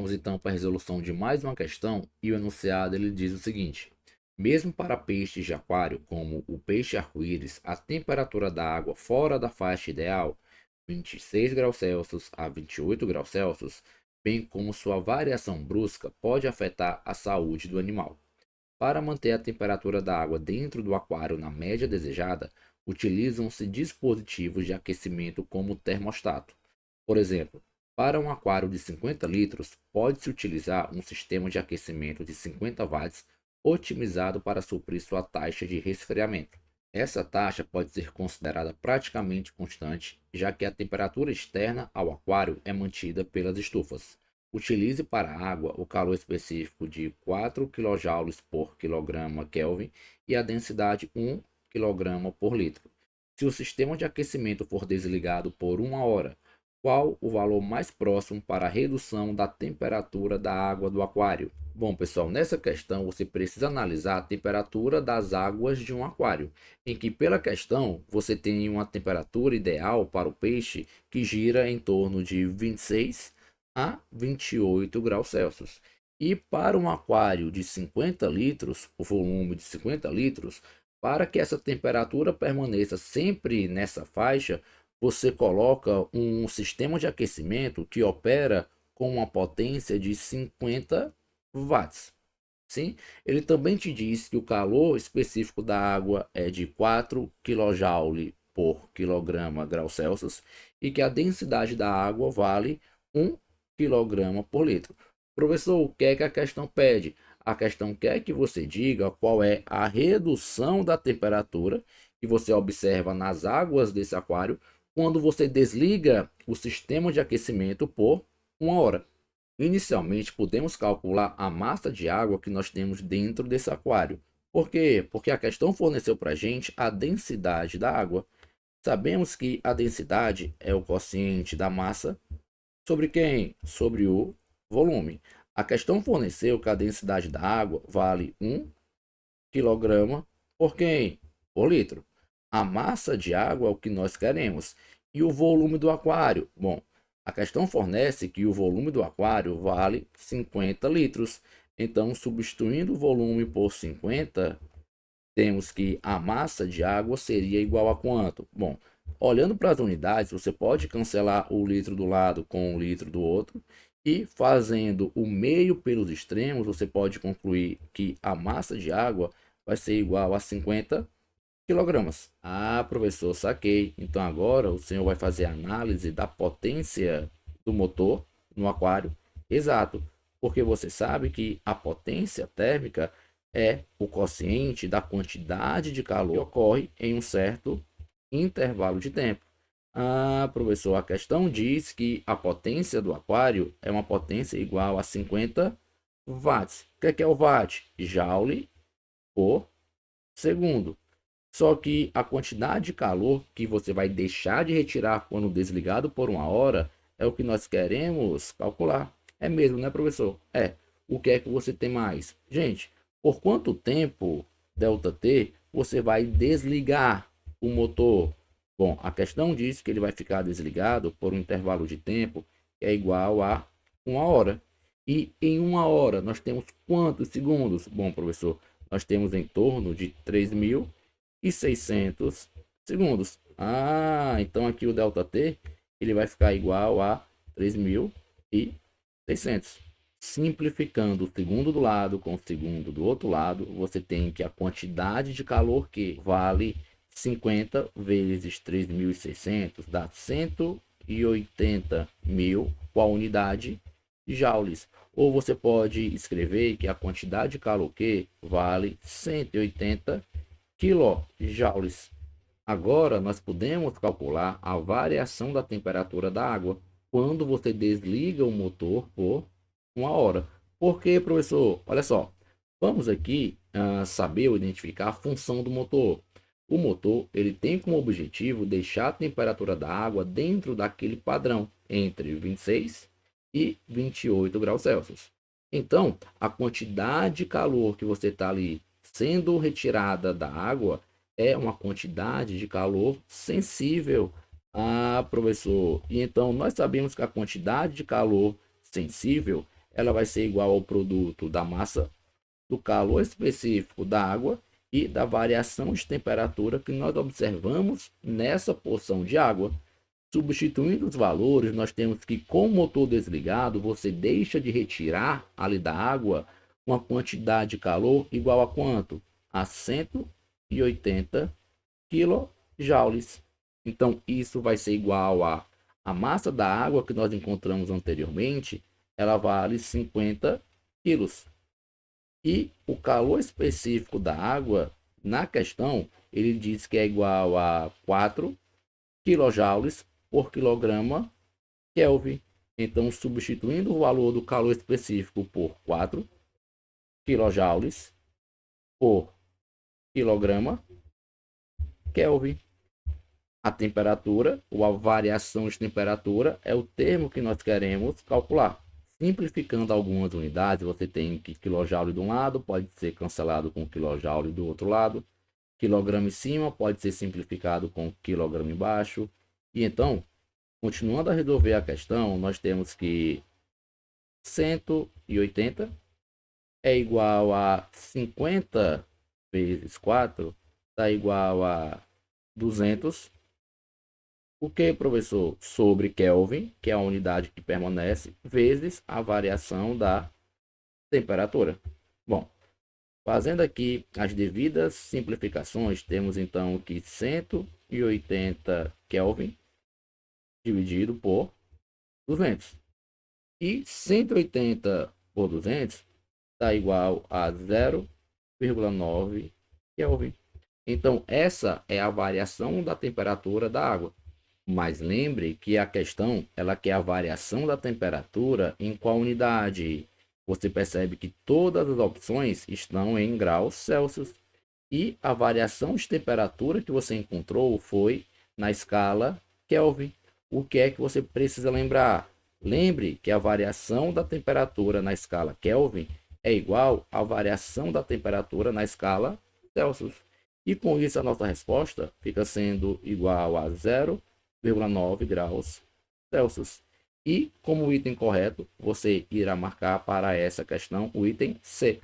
Vamos então para a resolução de mais uma questão e o enunciado ele diz o seguinte: mesmo para peixes de aquário, como o peixe arco-íris, a temperatura da água fora da faixa ideal, 26 graus Celsius a 28 graus Celsius, bem como sua variação brusca, pode afetar a saúde do animal. Para manter a temperatura da água dentro do aquário na média desejada, utilizam-se dispositivos de aquecimento como o termostato. Por exemplo, para um aquário de 50 litros, pode-se utilizar um sistema de aquecimento de 50 watts otimizado para suprir sua taxa de resfriamento. Essa taxa pode ser considerada praticamente constante, já que a temperatura externa ao aquário é mantida pelas estufas. Utilize para a água o calor específico de 4 kJ por kg Kelvin e a densidade 1 kg por litro. Se o sistema de aquecimento for desligado por 1 hora, qual o valor mais próximo para a redução da temperatura da água do aquário? Bom, pessoal, nessa questão você precisa analisar a temperatura das águas de um aquário, em que pela questão você tem uma temperatura ideal para o peixe que gira em torno de 26 a 28 graus Celsius. E para um aquário de 50 litros, o volume de 50 litros, para que essa temperatura permaneça sempre nessa faixa, você coloca um sistema de aquecimento que opera com uma potência de 50 watts. Sim, ele também te diz que o calor específico da água é de 4 kJ por quilograma grau Celsius e que a densidade da água vale 1 quilograma por litro. Professor, o que é que a questão pede? A questão quer que você diga qual é a redução da temperatura que você observa nas águas desse aquário quando você desliga o sistema de aquecimento por 1 hora. Inicialmente, podemos calcular a massa de água que nós temos dentro desse aquário. Por quê? Porque a questão forneceu para a gente a densidade da água. Sabemos que a densidade é o quociente da massa sobre quem? Sobre o volume. A questão forneceu que a densidade da água vale 1 quilograma por quem? Por litro. A massa de água é o que nós queremos. E o volume do aquário? Bom, a questão fornece que o volume do aquário vale 50 litros. Então, substituindo o volume por 50, temos que a massa de água seria igual a quanto? Bom, olhando para as unidades, você pode cancelar o litro do lado com o litro do outro. E fazendo o meio pelos extremos, você pode concluir que a massa de água vai ser igual a 50 quilogramas. Ah, professor, saquei. Então agora o senhor vai fazer a análise da potência do motor no aquário. Exato, porque você sabe que a potência térmica é o quociente da quantidade de calor que ocorre em um certo intervalo de tempo. Ah, professor, a questão diz que a potência do aquário é uma potência igual a 50 watts. O que é o watt? Joule por segundo. Só que a quantidade de calor que você vai deixar de retirar quando desligado por 1 hora é o que nós queremos calcular. É mesmo, né, professor? É. O que é que você tem mais? Gente, por quanto tempo, ΔT, você vai desligar o motor? Bom, a questão diz que ele vai ficar desligado por um intervalo de tempo que é igual a 1 hora. E em 1 hora nós temos quantos segundos? Bom, professor, nós temos em torno de 3.600 segundos. Ah, então aqui o ΔT ele vai ficar igual a 3.600. Simplificando o segundo do lado com o segundo do outro lado, você tem que a quantidade de calor que vale 50 vezes 3.600 dá 180 mil com a unidade de joules. Ou você pode escrever que a quantidade de calor que vale 180 quilojoules. Agora nós podemos calcular a variação da temperatura da água quando você desliga o motor por 1 hora. Por quê, professor? Olha só, vamos aqui saber ou identificar a função do motor. O motor ele tem como objetivo deixar a temperatura da água dentro daquele padrão entre 26 e 28 graus Celsius. Então, a quantidade de calor que você está ali sendo retirada da água é uma quantidade de calor sensível. Ah, professor, e então nós sabemos que a quantidade de calor sensível ela vai ser igual ao produto da massa, do calor específico da água e da variação de temperatura que nós observamos nessa porção de água. Substituindo os valores, nós temos que, com o motor desligado, você deixa de retirar ali da água uma quantidade de calor igual a quanto? A 180 kJ. Então, isso vai ser igual a massa da água que nós encontramos anteriormente, ela vale 50 quilos. E o calor específico da água, na questão, ele diz que é igual a 4 kJ por quilograma Kelvin. Então, substituindo o valor do calor específico por 4 kJ por quilograma Kelvin, a temperatura ou a variação de temperatura é o termo que nós queremos calcular. Simplificando algumas unidades, você tem que quilojoule de um lado pode ser cancelado com quilojoule do outro lado. Quilograma em cima pode ser simplificado com quilograma embaixo. E então, continuando a resolver a questão, nós temos que 180 é igual a 50 vezes 4, está igual a 200. O que, professor? Sobre Kelvin, que é a unidade que permanece, vezes a variação da temperatura. Bom, fazendo aqui as devidas simplificações, temos então que 180 Kelvin dividido por 200. E 180 por 200 está igual a 0,9 Kelvin. Então, essa é a variação da temperatura da água. Mas lembre que a questão ela quer a variação da temperatura em qual unidade? Você percebe que todas as opções estão em graus Celsius. E a variação de temperatura que você encontrou foi na escala Kelvin. O que é que você precisa lembrar? Lembre que a variação da temperatura na escala Kelvin é igual à variação da temperatura na escala Celsius. E com isso a nossa resposta fica sendo igual a 0,9 graus Celsius. E como item correto, você irá marcar para essa questão o item C.